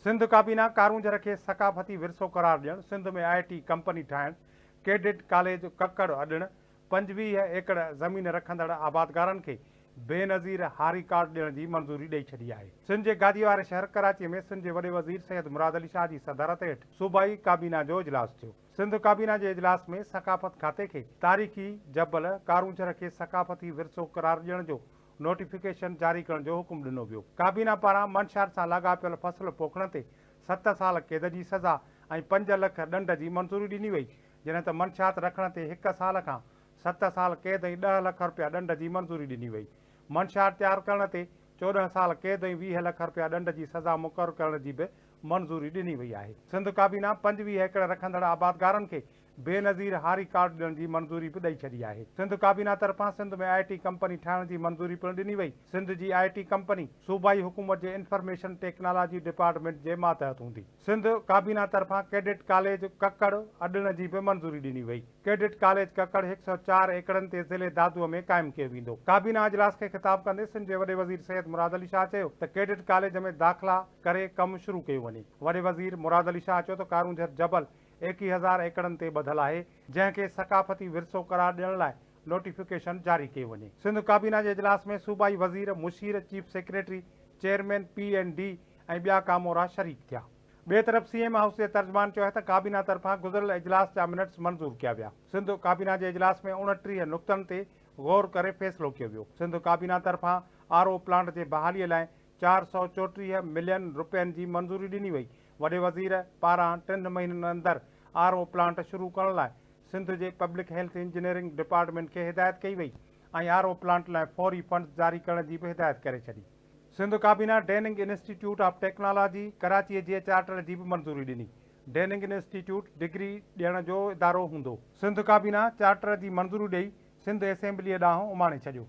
सिंध काबीना कारूंजर खे सकाफ़ती विरसो करार ॾियणु, सिंध में IT कंपनी ठाहिणु, कैडेट कॉलेज कक्कड़ अॾणु, 25 एकड़ ज़मीन रखंदड़ आबादगारनि खे बेनज़ीर हारी कार्ड ॾियण जी मंज़ूरी ॾेई छॾी आहे। सिंध जे गादी वारे शहर कराची में सिंध जे वॾे वज़ीर सैयद मुराद अली शाह जी सदारत हेठि सूबाई काबीना जो इजलास थियो। सिंध काबीना जे इजलास में सकाफ़त खाते खे तारीख़ी जबल कारूंजर खे सकाफ़ती विरसो करार ॾियण जो नोटिफिकेशन जारी करण जो हुकुम ॾिनो वियो। काबीना पारां मंशात सां लाॻापियल फसल पोखण ते 7 साल क़ैद जी सज़ा ऐं 5 लाख ॾंड जी मंज़ूरी ॾिनी वई, जॾहिं त मंशात रखण ते 1 साल खां 7 साल क़ैद ऐं 10 लाख रुपया ॾंड जी मंज़ूरी ॾिनी वई। मंशात तयारु करण ते 14 साल क़ैद ऐं 20 लाख रुपया ॾंड जी सज़ा मुक़ररु करण जी बि मंज़ूरी ॾिनी वई आहे। सिंध काबीना 25 एकड़ रखंदड़ आबादगारनि खे बेनज़ीर हारी कार्ड ॾियण जी मंज़ूरी बि ॾेई छॾी आहे। सिंध काबीना तरफ़ां सिंध में IT कंपनी ठाहिण जी मंज़ूरी पिणु ॾिनी वई। सिंध जी IT कंपनी सूबाई हुकूमत जे इंफॉर्मेशन टेक्नोलॉजी डिपार्टमेंट जे मातहत हूंदी। सिंध काबीना तरफ़ां कैडेट कॉलेज कक्कड़ अॾण जी बि मंज़ूरी ॾिनी वई। कैडेट कॉलेज कक्कड़ 104 एकड़नि ते ज़िले दादूअ में क़ाइमु कयो वेंदो। काबीना इजलास खे ख़िताब कंदे सिंध जे वॾे वज़ीर सैयद मुराद अली शाह चयो त कैडेट कॉलेज में दाख़िला करे कमु शुरू कयो वञे। वॾे वज़ीर मुराद अली शाह चयो त कारूंजर जबल 21,000 एकड़नि ते ॿधलु आहे, जंहिंखे सकाफ़ती विरसो करार ॾियण लाइ नोटिफिकेशन जारी कयो वञे। सिंध काबीना जे इजलास में सूबाई वज़ीर, मुशीर, चीफ सेक्रेटरी, चेयरमैन PND ऐं ॿिया कामोरा शरीक थिया। ॿिए तरफ़ CM हाउस जे तर्जमान चयो त काबीना तरफ़ां गुज़िरियल इजलास जा मिनट्स मंज़ूर कया विया। सिंध काबीना जे इजलास में 29 नुक़्तनि ते गौर करे फ़ैसिलो कयो वियो। सिंध काबीना तरफ़ां RO प्लांट जे बहालीअ लाइ 434 मिलियन रुपयनि जी मंज़ूरी ॾिनी वई। वॾे वज़ीर पारां 3 महीननि अंदरि RO प्लांट शुरू करण लाइ सिंध जे पब्लिक हेल्थ इंजीनियरिंग डिपार्टमेंट खे हिदायत कई वई ऐं RO प्लांट लाइ फौरी फंड्स जारी करण जी बि हिदायत करे छॾी। सिंध काबीना डेनिंग इंस्टीट्यूट ऑफ टेक्नोलॉजी कराचीअ जे चार्टर जी बि मंज़ूरी ॾिनी। डेनिंग इंस्टीट्यूट डिग्री ॾियण जो इदारो हूंदो। सिंध काबीना चार्टर जी मंज़ूरी ॾेई सिंध असेंबलीअ ॾांहुं उमाणे छॾियो।